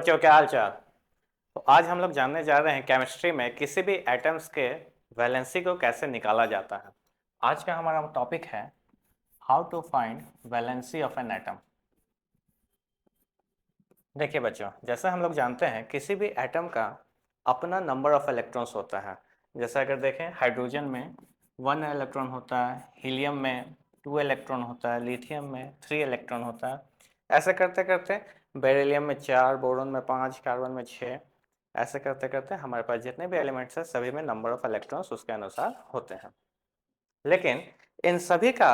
बच्चों, क्या हाल चाल। तो आज हम लोग जानने जा रहे हैं केमिस्ट्री में किसी भी एटम्स के वैलेंसी को कैसे निकाला जाता है। आज का हमारा टॉपिक है how to find valency of an atom. देखिए बच्चों, जैसा हम लोग जानते हैं किसी भी एटम का अपना नंबर ऑफ इलेक्ट्रॉन्स होता है। जैसे अगर देखें, हाइड्रोजन में 1 इलेक्ट्रॉन होता है, हीलियम में 2 इलेक्ट्रॉन होता है, लिथियम में 3 इलेक्ट्रॉन होता है। ऐसे करते करते बेरिलियम में 4, बोरोन में 5, कार्बन में 6, ऐसे करते करते हमारे पास जितने भी एलिमेंट्स हैं सभी में नंबर ऑफ इलेक्ट्रॉन्स उसके अनुसार होते हैं। लेकिन इन सभी का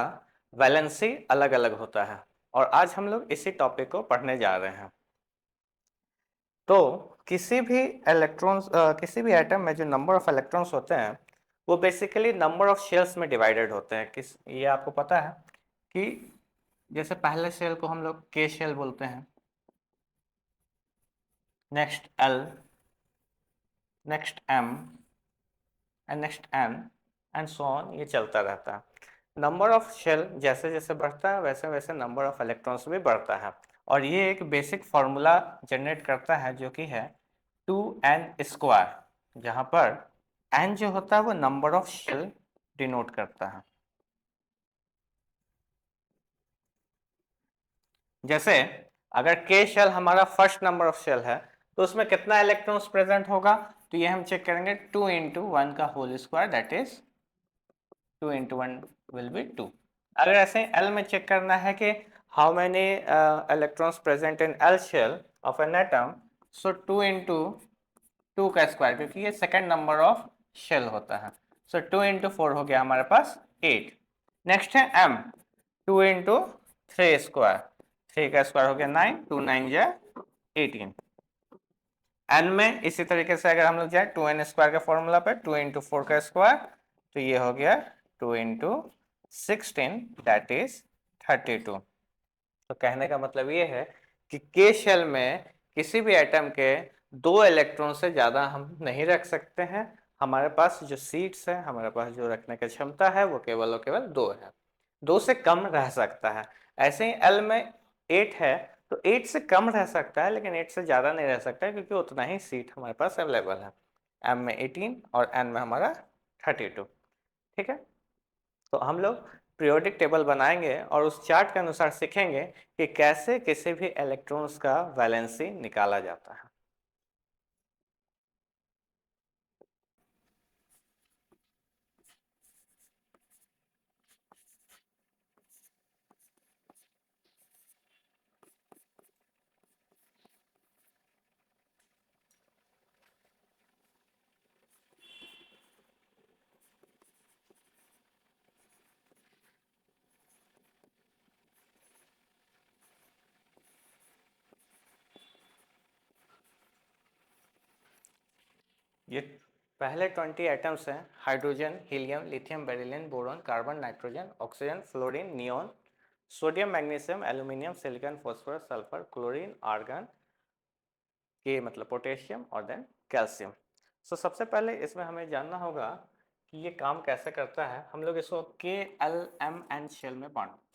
वैलेंसी अलग अलग होता है और आज हम लोग इसी टॉपिक को पढ़ने जा रहे हैं। तो किसी भी किसी भी एटम में जो नंबर ऑफ इलेक्ट्रॉन्स होते हैं वो बेसिकली नंबर ऑफ शेल्स में डिवाइडेड होते हैं। ये आपको पता है कि जैसे पहले शेल को हम लोग के शेल बोलते हैं, next L, next M and next N and so on, ये चलता रहता है। नंबर ऑफ शेल जैसे जैसे बढ़ता है वैसे वैसे नंबर ऑफ इलेक्ट्रॉन्स भी बढ़ता है और ये एक बेसिक फार्मूला जनरेट करता है जो कि है 2n², जहाँ पर n जो होता है वो नंबर ऑफ शेल डिनोट करता है। जैसे अगर k शेल हमारा फर्स्ट नंबर ऑफ शेल है तो उसमें कितना इलेक्ट्रॉन्स प्रेजेंट होगा, तो ये हम चेक करेंगे 2 × 1 का whole square, that is 2 × 1 will be 2। अगर ऐसे L में चेक करना है कि how many electrons present in L shell of an atom, so 2 × 2 का स्क्वायर, क्योंकि ये सेकेंड नंबर ऑफ शेल होता है। सो 2 × 4 हो गया हमारे पास 8। नेक्स्ट है M, 2 × 3 स्क्वायर, 3 का स्क्वायर हो गया 9, 2 9 जा 18। n में इसी तरीके से अगर हम लोग जाए 2n² के फॉर्मूला पे, 2 × 4 का स्क्वायर, तो ये हो गया 2 × 16, दैट इज 32। तो कहने का मतलब ये है कि के शेल में किसी भी एटम के 2 इलेक्ट्रॉन से ज़्यादा हम नहीं रख सकते हैं। हमारे पास जो सीट्स है, हमारे पास जो रखने की क्षमता है वो केवल और केवल 2 है, 2 से कम रह सकता है। ऐसे ही एल में 8 है तो 8 से कम रह सकता है लेकिन 8 से ज़्यादा नहीं रह सकता है क्योंकि उतना ही सीट हमारे पास अवेलेबल है। एम में 18 और एन में हमारा 32। ठीक है, तो हम लोग पीरियोडिक टेबल बनाएंगे और उस चार्ट के अनुसार सीखेंगे कि कैसे किसी भी इलेक्ट्रॉन्स का वैलेंसी निकाला जाता है। ये पहले 20 एटम्स हैं, hydrogen, helium, lithium, beryllium, boron, carbon, nitrogen, oxygen, fluorine, neon, sodium, magnesium, aluminium, silicon, phosphorus, sulphur, chlorine, argon, के मतलब पोटेशियम और देन कैल्शियम। सो सबसे पहले इसमें हमें जानना होगा कि ये काम कैसे करता है। हम लोग इसको KLMN शेल में बांटते हैं।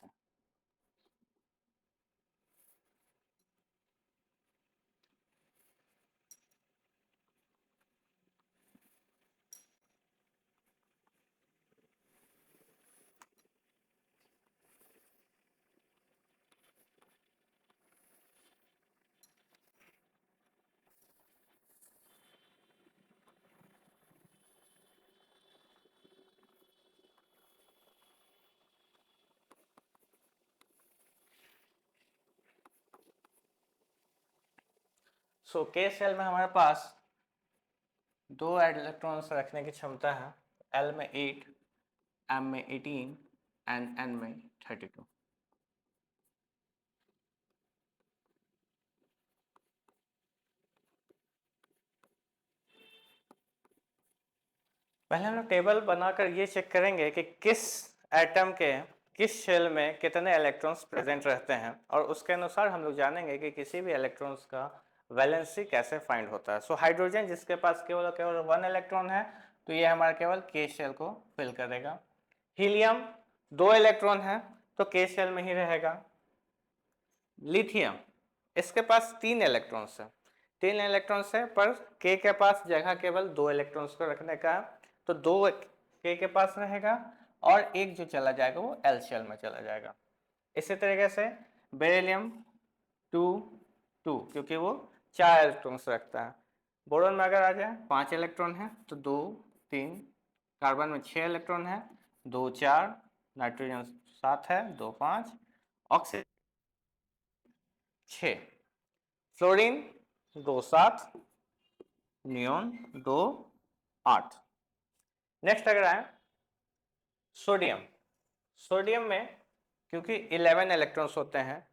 सो K शेल में हमारे पास 2 इलेक्ट्रॉन्स रखने की क्षमता है, L में 8, M में 18 एंड N में 32। पहले हम लोग टेबल बनाकर ये चेक करेंगे कि किस एटम के किस शेल में कितने इलेक्ट्रॉन्स प्रेजेंट रहते हैं और उसके अनुसार हम लोग जानेंगे कि किसी भी इलेक्ट्रॉन्स का वैलेंसी कैसे फाइंड होता है। सो हाइड्रोजन जिसके पास केवल केवल 1 इलेक्ट्रॉन है तो ये हमारा केवल के शेल को फिल करेगा। हीलियम 2 इलेक्ट्रॉन है तो के शेल में ही रहेगा। लिथियम इसके पास 3 इलेक्ट्रॉन्स है, 3 इलेक्ट्रॉन्स है, पर K के पास जगह केवल 2 इलेक्ट्रॉन्स को रखने का है, तो 2 K के पास रहेगा और एक जो चला जाएगा वो L शेल में चला जाएगा। इसी तरीके से बेरिलियम 2 2, क्योंकि वो 4 इलेक्ट्रॉन्स रखता है। बोरॉन में अगर आ जाए 5 इलेक्ट्रॉन है, तो 2 3, कार्बन में 6 इलेक्ट्रॉन है, 2 4, नाइट्रोजन 7 है, 2 5, ऑक्सीजन 6, फ्लोरीन 2 7, नियोन 2 8। नेक्स्ट अगर आए सोडियम, सोडियम में क्योंकि 11 इलेक्ट्रॉन्स होते हैं,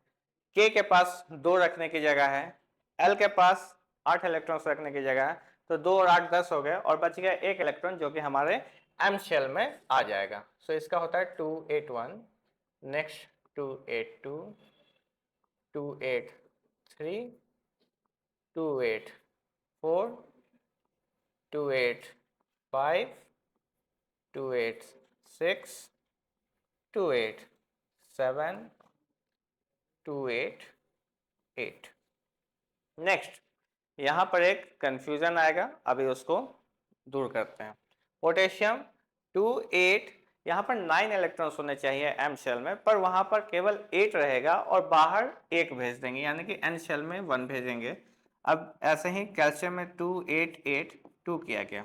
K के पास 2 रखने की जगह है, L के पास 8 इलेक्ट्रॉन्स रखने की जगह है, तो 2 और 8 10 हो गए और बच गया एक इलेक्ट्रॉन जो कि हमारे M शेल में आ जाएगा। सो इसका होता है 281, नेक्स्ट 282, 283, 284, 285, 286, 287, 288। नेक्स्ट यहाँ पर एक कंफ्यूजन आएगा, अभी उसको दूर करते हैं। पोटेशियम 28, यहाँ पर 9 इलेक्ट्रॉन्स होने चाहिए M शेल में, पर वहाँ पर केवल 8 रहेगा और बाहर 1 भेज देंगे, यानी कि N शेल में 1 भेजेंगे। अब ऐसे ही कैल्शियम में 2882 किया गया।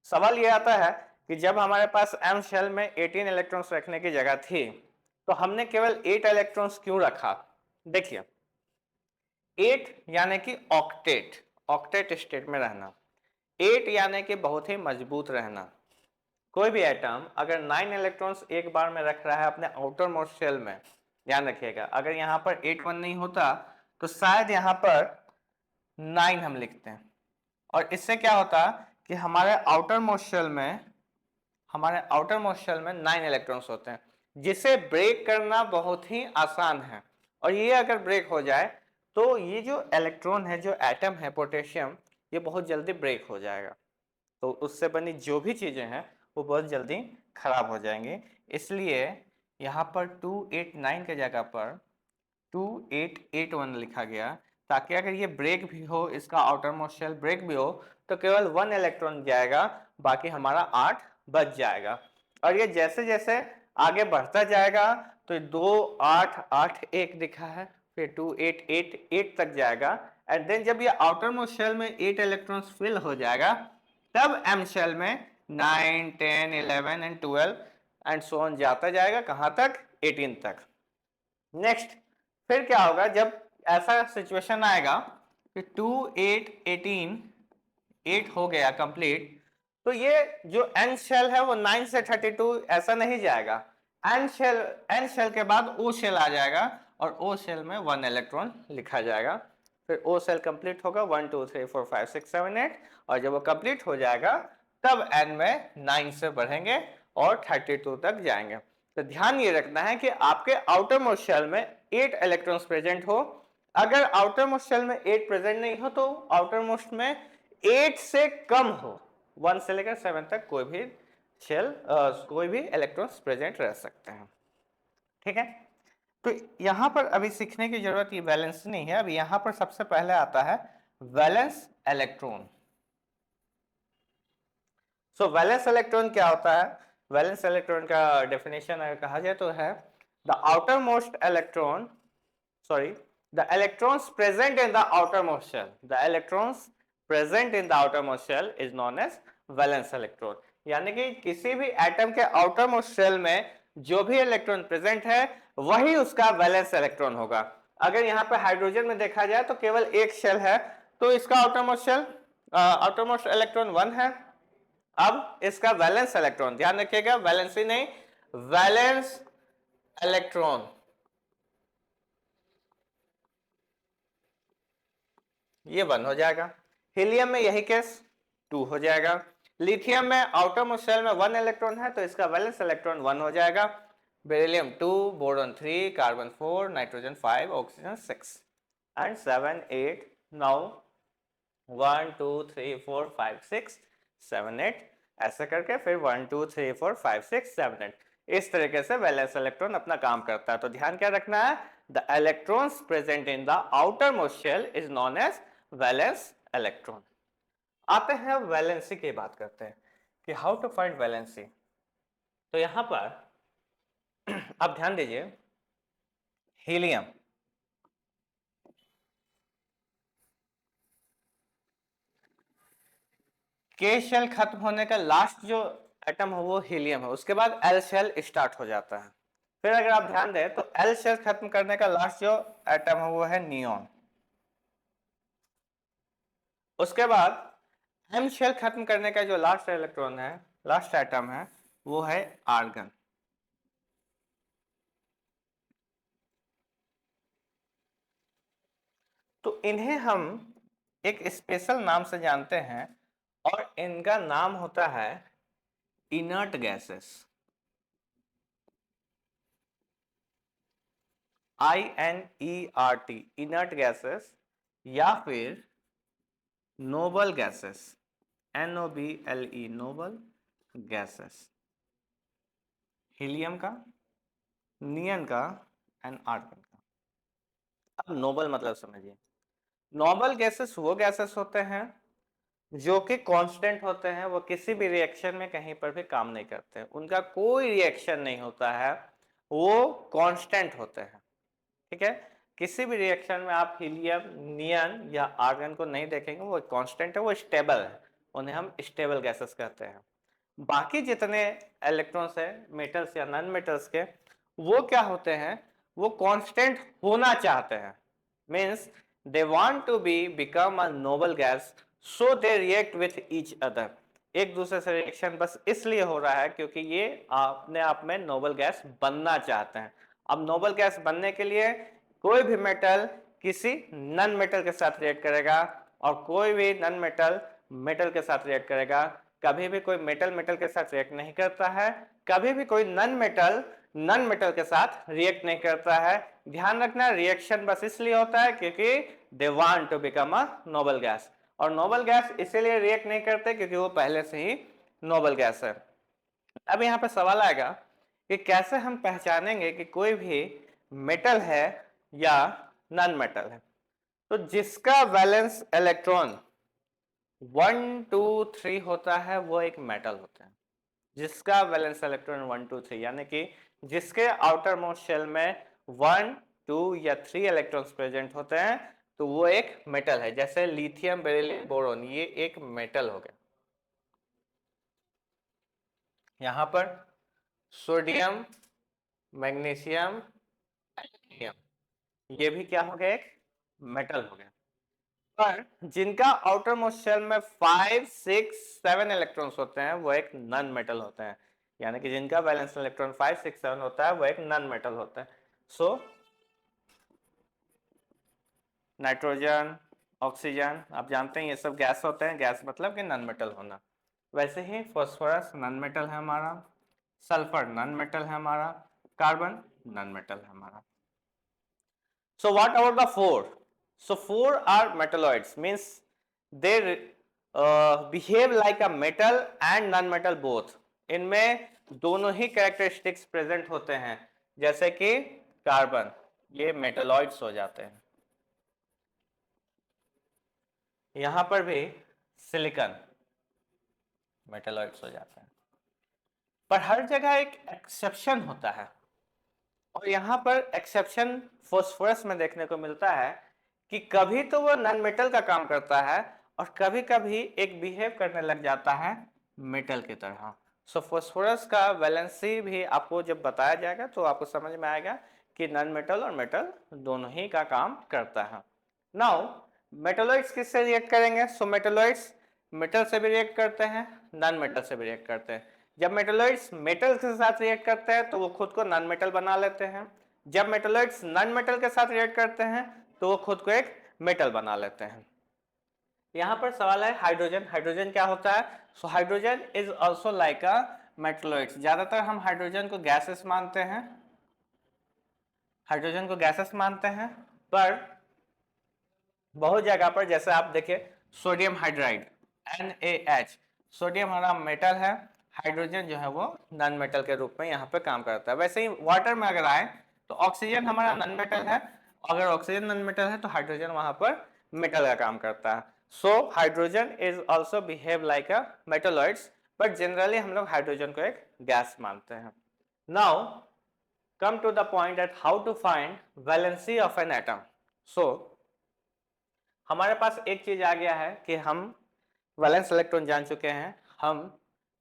सवाल ये आता है कि जब हमारे पास M शेल में 18 इलेक्ट्रॉन्स रखने की जगह थी, तो हमने केवल 8 इलेक्ट्रॉन्स क्यों रखा? देखिए 8 यानी कि ऑक्टेट, ऑक्टेट स्टेट में रहना, 8 यानी कि बहुत ही मजबूत रहना। कोई भी एटम अगर 9 इलेक्ट्रॉन्स एक बार में रख रहा है अपने आउटर मोस्ट शेल में, ध्यान रखिएगा, अगर यहाँ पर 8 1 नहीं होता तो शायद यहाँ पर 9 हम लिखते हैं, और इससे क्या होता कि हमारे आउटर मोस्ट शेल में 9 इलेक्ट्रॉन्स होते हैं, जिसे ब्रेक करना बहुत ही आसान है। और ये अगर ब्रेक हो जाए तो ये जो इलेक्ट्रॉन है, जो एटम है पोटेशियम, ये बहुत जल्दी ब्रेक हो जाएगा, तो उससे बनी जो भी चीजें हैं वो बहुत जल्दी खराब हो जाएंगी। इसलिए यहाँ पर 289 के जगह पर 2881 लिखा गया, ताकि अगर ये ब्रेक भी हो, इसका आउटर मोस्ट शेल ब्रेक भी हो, तो केवल 1 इलेक्ट्रॉन जाएगा, बाकी हमारा 8 बच जाएगा। और ये जैसे जैसे आगे बढ़ता जाएगा तो 2 8 8 1 दिखा है, फिर 2888 तक जाएगा, एंड देन जब ये आउटर मोस्ट शेल में 8 इलेक्ट्रॉन्स फिल हो जाएगा, तब M शेल में 9 10 11 एंड 12 एंड सो ऑन जाता जाएगा, कहां तक? 18 तक। नेक्स्ट फिर क्या होगा जब ऐसा सिचुएशन आएगा कि 2 8 18 8 हो गया कंप्लीट, तो ये जो N शेल है वो 9 से 32 ऐसा नहीं जाएगा, N शेल के बाद O शेल आ जाएगा और O शेल में 1 इलेक्ट्रॉन लिखा जाएगा, फिर O शेल कंप्लीट होगा 1 2 3 4 5 6 7 8, और जब वो कंप्लीट हो जाएगा तब N में 9 से बढ़ेंगे और 32 तक जाएंगे। तो ध्यान ये रखना है कि आपके आउटर मोस्ट शेल में 8 इलेक्ट्रॉन्स प्रेजेंट हो, अगर आउटर मोस्ट शेल में 8 प्रेजेंट नहीं हो तो आउटर मोस्ट में 8 से कम हो, 1 से लेकर 7 तक कोई भी शेल कोई भी इलेक्ट्रॉन्स प्रेजेंट रह सकते हैं। ठीक है, तो यहां पर अभी सीखने की जरूरत ये वैलेंस नहीं है, अभी यहां पर सबसे पहले आता है वैलेंस इलेक्ट्रॉन। सो वैलेंस इलेक्ट्रॉन क्या होता है? वैलेंस इलेक्ट्रॉन का डेफिनेशन अगर कहा जाए तो है the outer most electron, sorry, the electrons present in the outermost shell, the electrons present in the outermost shell is known as valence electron। यानी कि किसी भी एटम के आउटर मोस्ट शेल में जो भी इलेक्ट्रॉन प्रेजेंट है वही उसका वैलेंस इलेक्ट्रॉन होगा। अगर यहाँ पे हाइड्रोजन में देखा जाए तो केवल एक शेल है, तो इसका आउटर मोस्ट इलेक्ट्रॉन 1 है। अब इसका वैलेंस इलेक्ट्रॉन, ध्यान रखिएगा वैलेंसी नहीं, वैलेंस इलेक्ट्रॉन ये 1 हो जाएगा। हीलियम में यही केस 2 हो जाएगा। लिथियम में आउटर मोस्ट शेल में 1 इलेक्ट्रॉन है, तो इसका वैलेंस इलेक्ट्रॉन 1 हो जाएगा। Beryllium 2, boron 3, carbon 4, nitrogen 5, oxygen 6 and 7 8 9 1 2 3 4 5 6 7 8, ऐसे करके फिर 1 2 3 4 5 6 7 8, इस तरीके से वैलेंस इलेक्ट्रॉन अपना काम करता है। तो ध्यान क्या रखना है, the electrons present in the outermost shell is known as valence electron. आते हैं वैलेंसी की बात करते हैं कि हाउ टू फाइंड वैलेंसी। तो यहां पर आप ध्यान दीजिए, हीलियम के शेल खत्म होने का लास्ट जो एटम है वो हीलियम है, उसके बाद एल शेल स्टार्ट हो जाता है। फिर अगर आप ध्यान दें तो एल शेल खत्म करने का लास्ट जो एटम है वो है नियॉन। उसके बाद एम शेल खत्म करने का जो लास्ट इलेक्ट्रॉन है, लास्ट एटम है, वो है आर्गन। तो इन्हें हम एक स्पेशल नाम से जानते हैं और इनका नाम होता है inert gases, INERT, inert gases, या फिर noble gases, NOBLE, noble gases. Helium का, नियन का एंड आर्गन का। अब नोबल मतलब समझिए, नोबल गैसेस वो गैसेस होते हैं जो कि कांस्टेंट होते हैं, वो किसी भी रिएक्शन में कहीं पर भी काम नहीं करते, उनका कोई रिएक्शन नहीं होता है, वो कांस्टेंट होते हैं। ठीक है, किसी भी रिएक्शन में आप हीलियम, नियन या आर्गन को नहीं देखेंगे, वो कांस्टेंट है, वो स्टेबल है, उन्हें हम स्टेबल गैसेस कहते हैं। बाकी जितने इलेक्ट्रॉन्स है मेटल्स या नॉन मेटल्स के, वो क्या होते हैं, वो कांस्टेंट होना चाहते हैं, means they want to be become a noble gas, so they react with each other. एक दूसरे से रिएक्शन बस इसलिए हो रहा है क्योंकि ये अपने आप में नोबल गैस बनना चाहते हैं। अब नोबल गैस बनने के लिए कोई भी मेटल किसी नॉन मेटल के साथ रिएक्ट करेगा और कोई भी नॉन मेटल मेटल के साथ रिएक्ट करेगा। कभी भी कोई मेटल मेटल के साथ रिएक्ट नहीं करता है, कभी भी कोई नॉन मेटल के साथ रिएक्ट नहीं करता है। ध्यान रखना, रिएक्शन बस इसलिए होता है क्योंकि they want to become a noble gas, और नोबल गैस इसीलिए रिएक्ट नहीं करते क्योंकि वो पहले से ही नोबल गैस है। अब यहाँ पे सवाल आएगा कि कैसे हम पहचानेंगे कि कोई भी मेटल है या नॉन मेटल है। तो जिसका वैलेंस इलेक्ट्रॉन 1 2 3 होता है वो एक मेटल होता है। जिसका वैलेंस इलेक्ट्रॉन 1 2 3 यानी कि जिसके आउटर मोस्ट शेल में 1 2 या 3 इलेक्ट्रॉन्स प्रेजेंट होते हैं तो वो एक मेटल है। जैसे लिथियम, बेरिलियम, बोरोन, ये एक मेटल हो गया। यहां पर सोडियम, मैग्नीशियम, एल्यूमिनियम, ये भी क्या हो गया, एक मेटल हो गया। पर जिनका आउटर मोस्ट शेल में 5 6 7 इलेक्ट्रॉन्स होते हैं वो एक नॉन मेटल होते हैं। यानी कि जिनका वैलेंस इलेक्ट्रॉन 5 6 7 होता है वो एक नॉन मेटल होता है। सो नाइट्रोजन, ऑक्सीजन, आप जानते हैं ये सब गैस होते हैं, गैस मतलब कि नॉन मेटल होना। वैसे ही फॉस्फोरस नॉन मेटल है हमारा, सल्फर नॉन मेटल है हमारा, कार्बन नॉन मेटल है हमारा। So what about the four? So four are metalloids, means they behave like a metal and non-metal both. इनमें दोनों ही कैरेक्टरिस्टिक्स प्रेजेंट होते हैं, जैसे कि कार्बन, ये मेटलॉइड्स हो जाते हैं। यहां पर भी सिलिकॉन मेटलॉइड्स हो जाते हैं। पर हर जगह एक एक्सेप्शन होता है, और यहां पर एक्सेप्शन फॉस्फोरस में देखने को मिलता है कि कभी तो वो नॉन मेटल का काम करता है और कभी कभी एक बिहेव करने लग जाता है मेटल की तरह। सो फॉस्फोरस का वैलेंसी भी आपको जब बताया जाएगा तो आपको समझ में आएगा कि नॉन मेटल और मेटल दोनों ही का काम करता है। नाउ मेटलॉइड्स किससे रिएक्ट करेंगे? सो मेटलॉइड्स मेटल से भी रिएक्ट करते हैं, नॉन मेटल से भी रिएक्ट करते हैं। जब मेटलॉइड्स मेटल के साथ रिएक्ट करते हैं तो वो खुद को नॉन मेटल बना लेते हैं। जब मेटलॉइड्स नॉन मेटल के साथ रिएक्ट करते हैं तो वो खुद को एक मेटल बना लेते हैं। यहां पर सवाल है हाइड्रोजन। हाइड्रोजन क्या होता है? So hydrogen is also like a metalloids. ज्यादातर हम हाइड्रोजन को गैसेस मानते हैं, हाइड्रोजन को गैसेस मानते हैं, पर बहुत जगह पर जैसे आप देखिए सोडियम हाइड्राइड NaH, सोडियम हमारा मेटल है, हाइड्रोजन जो है वो नॉन मेटल के रूप में यहाँ पे काम करता है। वैसे ही वाटर में अगर आए तो ऑक्सीजन हमारा नॉन मेटल है, अगर ऑक्सीजन नॉन मेटल है तो हाइड्रोजन वहां पर मेटल का काम करता है। So hydrogen is also behave like a metalloids, but generally हम लोग हाइड्रोजन को एक गैस मानते हैं। Now come to the point at how to find valency of an atom. So हमारे पास एक चीज आ गया है कि हम वैलेंस इलेक्ट्रॉन जान चुके हैं, हम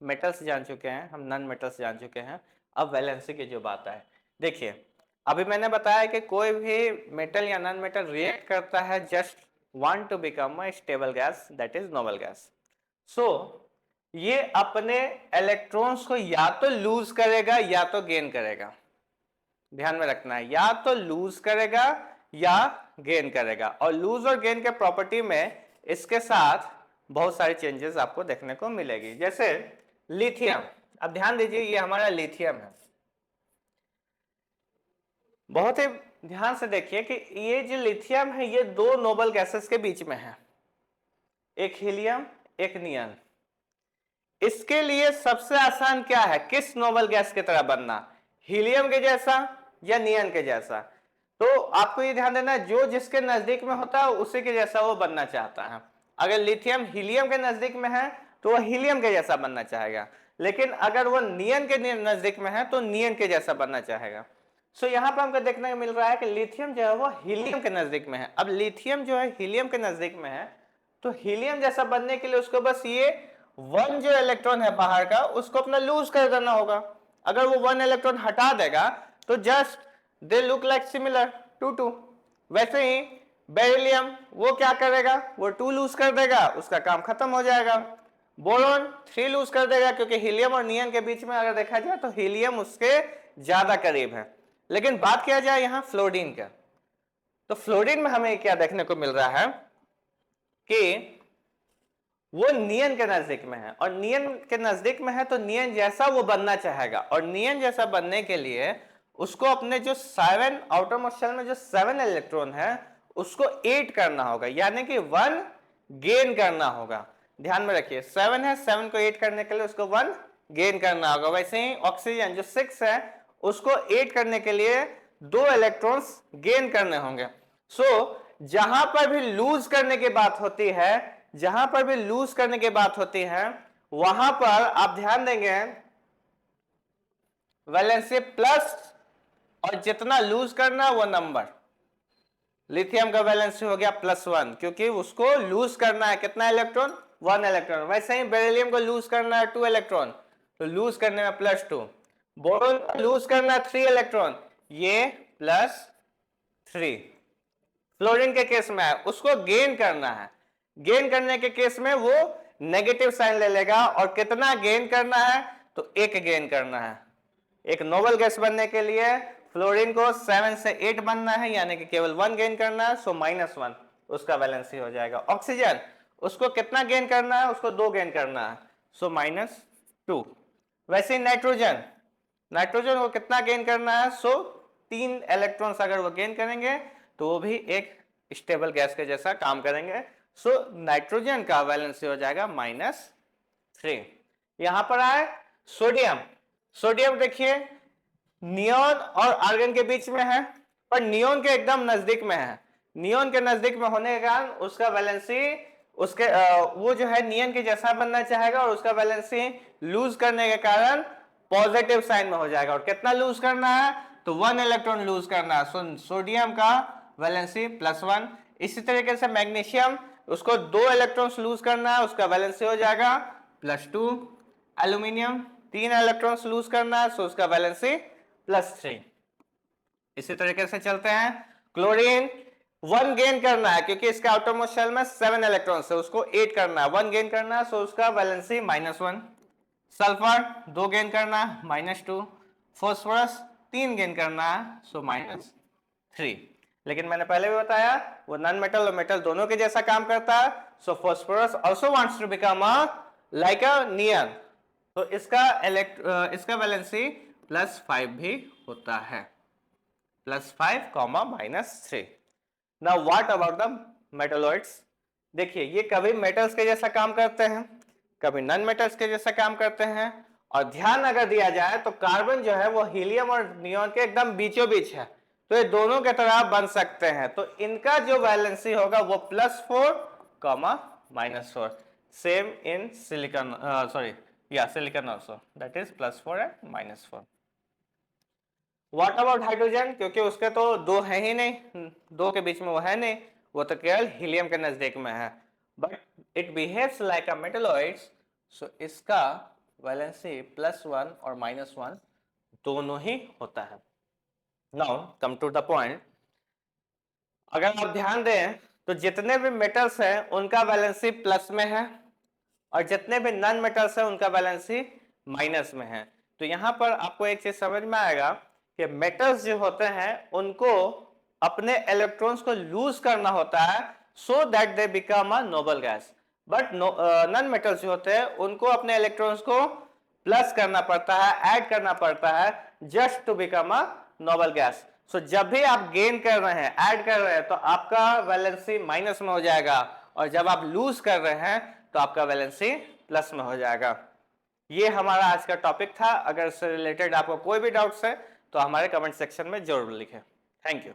मेटल्स जान चुके हैं, हम नॉन मेटल्स जान चुके हैं। अब वैलेंसी की जो बात है, देखिए अभी मैंने बताया कि कोई भी मेटल या नॉन मेटल रिएक्ट करता है just want to become a stable gas, that is noble gas. So ये अपने इलेक्ट्रॉन्स को या तो लूज करेगा या तो गेन करेगा, ध्यान में रखना है, या तो लूज करेगा या गेन करेगा। और लूज और गेन के प्रॉपर्टी में इसके साथ बहुत सारी चेंजेस आपको देखने को मिलेगी। जैसे लिथियम, अब ध्यान दीजिए ये हमारा लिथियम है, बहुत ही ध्यान से देखिए कि ये जो लिथियम है ये दो नोबल गैसेस के बीच में है, एक हीलियम एक नियन। इसके लिए सबसे आसान क्या है, किस नोबल गैस की तरह बनना, हीलियम के जैसा या नियन के जैसा। तो आपको ये ध्यान देना है जो जिसके नजदीक में होता है उसी के जैसा वो बनना चाहता है। अगर लिथियम हीलियम के नजदीक में है तो वह हीलियम के जैसा बनना चाहेगा, लेकिन अगर वो नियन के नजदीक में है तो नियन के जैसा बनना चाहेगा। सो यहाँ पर हमको देखने को मिल रहा है कि लिथियम जो है वो हीलियम के नजदीक में है। अब लिथियम जो है हीलियम के नजदीक में है, तो हीलियम जैसा बनने के लिए उसको बस ये वन जो इलेक्ट्रॉन है बाहर का उसको अपना लूज कर देना होगा। अगर वो वन इलेक्ट्रॉन हटा देगा तो just they look like similar to. वैसे ही बेरिलियम वो क्या करेगा, वो 2 लूज कर देगा, उसका काम खत्म हो जाएगा। बोरॉन 3 लूज कर देगा, क्योंकि हीलियम और नियन के बीच में अगर देखा जाए तो हीलियम उसके ज्यादा करीब है। लेकिन बात किया जाए यहाँ फ्लोरीन का, तो फ्लोरीन में हमें क्या देखने को मिल रहा है कि वो नियन के नजदीक में है, और नियन के नजदीक में है तो नियन जैसा वो बनना चाहेगा। और नियन जैसा बनने के लिए उसको अपने जो 7 आउटरमोस्ट शेल में जो 7 इलेक्ट्रॉन है उसको 8 करना होगा, यानी कि 1 गेन करना होगा। ध्यान में रखिए 7 है, 7 को 8 करने के लिए उसको 1 गेन करना होगा। वैसे ही ऑक्सीजन जो 6 है उसको 8 करने के लिए 2 इलेक्ट्रॉन्स गेन करने होंगे। सो जहां पर भी लूज करने की बात होती है, जहां पर भी लूज करने की बात होती है वहां पर आप ध्यान देंगे वैलेंसी प्लस, और जितना लूज करना वो नंबर। लिथियम का वैलेंसी हो गया +1, क्योंकि उसको लूज करना है कितना इलेक्ट्रॉन, 1 इलेक्ट्रॉन। वैसे ही बेरिलियम को लूज करना है 2 इलेक्ट्रॉन, तो लूज करने में +2। बोरॉन को लूज करना है 3 इलेक्ट्रॉन, ये +3। फ्लोरीन के केस में है उसको गेन करना है, गेन करने के केस में वो नेगेटिव साइन ले लेगा। और कितना गेन करना है, तो 1 गेन करना है। एक नोबल गैस बनने के लिए फ्लोरीन को 7 से 8 बनना है, यानी कि केवल 1 गेन करना है, सो -1 उसका वैलेंसी हो जाएगा। ऑक्सीजन उसको कितना गेन करना है, उसको 2 गेन करना है, सो -2। वैसे नाइट्रोजन, नाइट्रोजन को कितना गेन करना है, सो 3 इलेक्ट्रॉन्स अगर वो गेन करेंगे तो वो भी एक स्टेबल गैस के जैसा काम करेंगे। सो नाइट्रोजन का वैलेंसी हो जाएगा -3। यहां पर आए सोडियम, सोडियम देखिए नियोन और आर्गन के बीच में है, पर नियोन के एकदम नजदीक में है। नियोन के नजदीक में होने के कारण उसका वैलेंसी उसके वो जो है नियन के जैसा बनना चाहेगा, और उसका वैलेंसी लूज करने के कारण पॉजिटिव साइन में हो जाएगा। और कितना लूज करना है, तो 1 इलेक्ट्रॉन लूज करना है, सो सोडियम का वैलेंसी +1। इसी तरीके से मैग्नीशियम उसको 2 इलेक्ट्रॉन्स लूज करना है, उसका वैलेंसी हो जाएगा +2। एल्यूमिनियम 3 इलेक्ट्रॉन्स लूज करना है, सो उसका वैलेंसी +3। इसी तरीके से चलते हैं। क्लोरीन 1 गेन करना है, क्योंकि इसका आउटरमोस्ट शेल में 7 इलेक्ट्रॉन्स है, उसको 8 करना है, 1 गेन करना है, सो उसका वैलेंसी -1। सल्फर 2 गेन करना है, -2। फॉस्फोरस 3 गेन करना है, सो -3। लेकिन मैंने पहले भी बताया वो नॉन मेटल और मेटल दोनों के जैसा काम करता है, so phosphorus also wants to become a like a neon, तो इसका वैलेंसी +5 भी होता है, +5, -3। Now what about the metalloids, देखिए ये कभी मेटल्स के जैसा काम करते हैं, कभी नॉन मेटल्स के जैसा काम करते हैं। और ध्यान अगर दिया जाए तो कार्बन जो है वो हीलियम और नियॉन के एकदम बीचों बीच है, तो ये दोनों के तरह बन सकते हैं, तो इनका जो वैलेंसी होगा वो +4, -4. सेम इन सिलिकॉन, सॉरी या silicon also, that is +4 and -4. What about hydrogen? क्योंकि उसके तो दो है ही नहीं, दो के बीच में वो है नहीं, वो तो केवल हीलियम के नजदीक में है. But it behaves like a metalloids, so इसका वैलेंसी +1 और -1 दोनों ही होता है. Now come to the point. अगर आप ध्यान दें तो जितने भी मेटल्स हैं उनका वैलेंसी प्लस में है, और जितने भी नॉन मेटल्स हैं उनका वैलेंसी माइनस में है. तो यहां पर आपको एक चीज समझ में आएगा कि मेटल्स जो होते हैं उनको अपने इलेक्ट्रॉन्स को लूज करना होता है so that they become a noble gas. But non metals जो होते हैं उनको अपने इलेक्ट्रॉन्स को प्लस करना पड़ता है, ऐड करना पड़ता है just to become a noble gas. So जब भी आप गेन कर रहे हैं, ऐड कर रहे हैं, तो आपका वैलेंसी माइनस में हो जाएगा, और जब आप लूज कर रहे हैं तो आपका वैलेंसी प्लस में हो जाएगा. ये हमारा आज का टॉपिक था. अगर इससे रिलेटेड आपको कोई भी डाउट्स है तो हमारे कमेंट सेक्शन में जरूर लिखें. Thank you.